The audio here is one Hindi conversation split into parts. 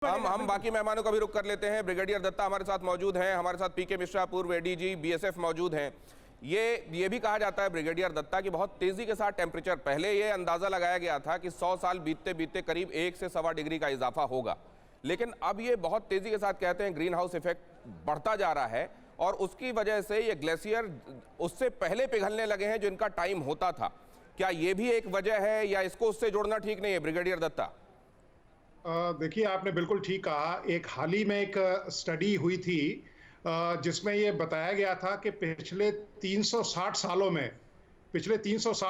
हम बाकी मेहमानों का भी रुख कर लेते हैं। ब्रिगेडियर दत्ता हमारे साथ मौजूद हैं, हमारे साथ पीके मिश्रा पूर्व एडीजी बीएसएफ मौजूद हैं। ये भी कहा जाता है ब्रिगेडियर दत्ता की बहुत तेजी के साथ टेम्परेचर, पहले ये अंदाजा लगाया गया था कि 100 साल बीतते बीतते करीब 1 से सवा डिग्री का इजाफा होगा, लेकिन अब ये बहुत तेजी के साथ कहते हैं ग्रीन हाउस इफेक्ट बढ़ता जा रहा है और उसकी वजह से ये ग्लेशियर उससे पहले पिघलने लगे हैं जो इनका टाइम होता था। क्या ये भी एक वजह है या इसको उससे जोड़ना ठीक नहीं है ब्रिगेडियर दत्ता? देखिए, आपने बिल्कुल ठीक कहा। एक हाल ही में एक स्टडी हुई थी जिसमें ये बताया गया था कि पिछले 360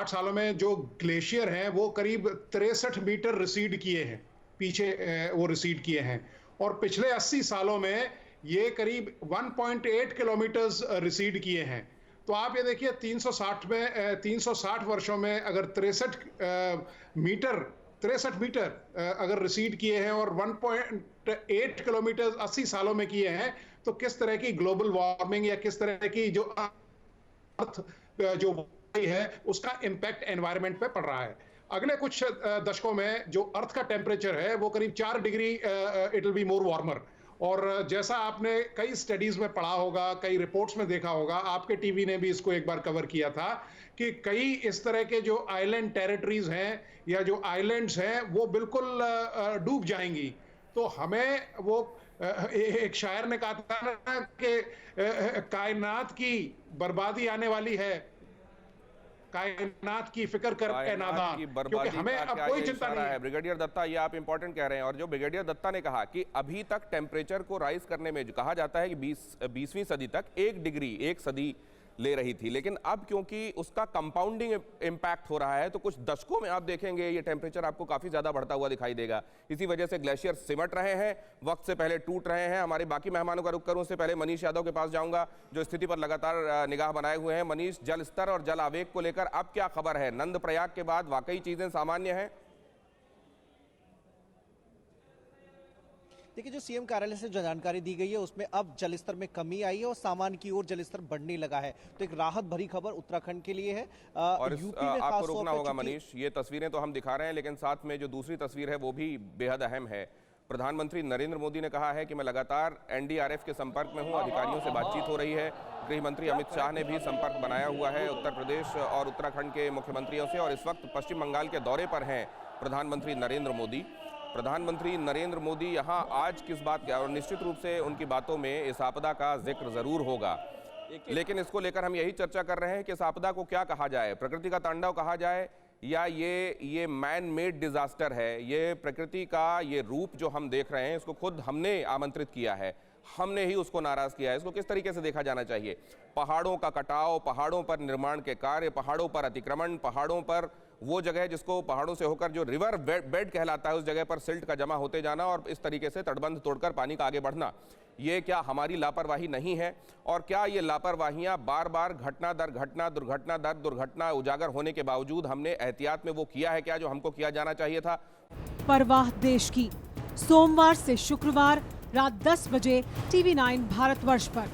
सालों में जो ग्लेशियर हैं वो करीब 63 मीटर रिसीड किए हैं, पीछे वो रिसीड किए हैं, और पिछले 80 सालों में ये करीब 1.8 किलोमीटर रिसीड किए हैं। तो आप ये देखिए 360 वर्षों में अगर 63 मीटर अगर रिसीड किए हैं और 1.8 किलोमीटर 80 सालों में किए हैं, तो किस तरह की ग्लोबल वार्मिंग या किस तरह की जो अर्थ जो है उसका इम्पैक्ट एनवायरनमेंट पे पड़ रहा है। अगले कुछ दशकों में जो अर्थ का टेम्परेचर है वो करीब 4 degree it will be more warmer. और जैसा आपने कई स्टडीज में पढ़ा होगा, कई रिपोर्ट्स में देखा होगा, आपके टीवी ने भी इसको एक बार कवर किया था कि कई इस तरह के जो आइलैंड टेरिटरीज हैं या जो आइलैंड्स हैं वो बिल्कुल डूब जाएंगी। तो हमें वो एक शायर ने कहा था ना कि कायनात की बर्बादी आने वाली है, कायनात की फिक्र कर के नादान, क्योंकि हमें अब कोई चिंता नहीं है। ब्रिगेडियर दत्ता, ये आप इंपॉर्टेंट कह रहे हैं। और जो ब्रिगेडियर दत्ता ने कहा कि अभी तक टेम्परेचर को राइज करने में जो कहा जाता है कि 20वीं सदी तक 1 डिग्री 1 सदी ले रही थी, लेकिन अब क्योंकि उसका कंपाउंडिंग इम्पैक्ट हो रहा है तो कुछ दशकों में आप देखेंगे ये टेम्परेचर आपको काफी ज्यादा बढ़ता हुआ दिखाई देगा। इसी वजह से ग्लेशियर सिमट रहे हैं, वक्त से पहले टूट रहे हैं। हमारे बाकी मेहमानों का रुख करूं उससे पहले मनीष यादव के पास जाऊंगा जो स्थिति पर लगातार निगाह बनाए हुए हैं। मनीष, जल स्तर और जल आवेग को लेकर अब क्या खबर है? नंद प्रयाग के बाद वाकई चीजें सामान्य हैं? देखिए, जो सीएम कार्यालय से जो जानकारी दी गई है उसमें अब जलस्तर में कमी आई है और सामान की ओर जलस्तर बढ़ने लगा है, तो एक राहत भरी खबर उत्तराखंड के लिए है। और आपको रोकना होगा मनीष, ये तस्वीरें तो हम दिखा रहे हैं लेकिन साथ में जो दूसरी तस्वीर है वो भी बेहद अहम है। प्रधानमंत्री नरेंद्र मोदी ने कहा है कि मैं लगातार एनडीआरएफ के संपर्क में हूं, अधिकारियों से बातचीत हो रही है। गृह मंत्री अमित शाह ने भी संपर्क बनाया हुआ है उत्तर प्रदेश और उत्तराखंड के मुख्यमंत्रियों से, और इस वक्त पश्चिम बंगाल के दौरे पर हैं प्रधानमंत्री नरेंद्र मोदी। प्रधानमंत्री नरेंद्र मोदी यहाँ आज किस बात का, और निश्चित रूप से उनकी बातों में इस आपदा का जिक्र जरूर होगा, लेकिन इसको लेकर हम यही चर्चा कर रहे हैं कि इस आपदा को क्या कहा जाए, प्रकृति का तांडव कहा जाए या ये मैन मेड डिजास्टर है। ये प्रकृति का ये रूप जो हम देख रहे हैं इसको खुद हमने आमंत्रित किया है, हमने ही उसको नाराज किया है। इसको किस तरीके से देखा जाना चाहिए? पहाड़ों का कटाव, पहाड़ों पर निर्माण के कार्य, पहाड़ों पर अतिक्रमण, पहाड़ों पर वो जगह जिसको पहाड़ों से होकर जो रिवर बेड कहलाता है उस जगह पर सिल्ट का जमा होते जाना और इस तरीके से तटबंध तोड़कर पानी का आगे बढ़ना, ये क्या हमारी लापरवाही नहीं है? और क्या ये लापरवाहियां बार बार घटना दर घटना, दुर्घटना दर दुर्घटना उजागर होने के बावजूद हमने एहतियात में वो किया है क्या जो हमको किया जाना चाहिए था? परवाह देश की, सोमवार से शुक्रवार रात 10 बजे TV9 भारतवर्ष पर।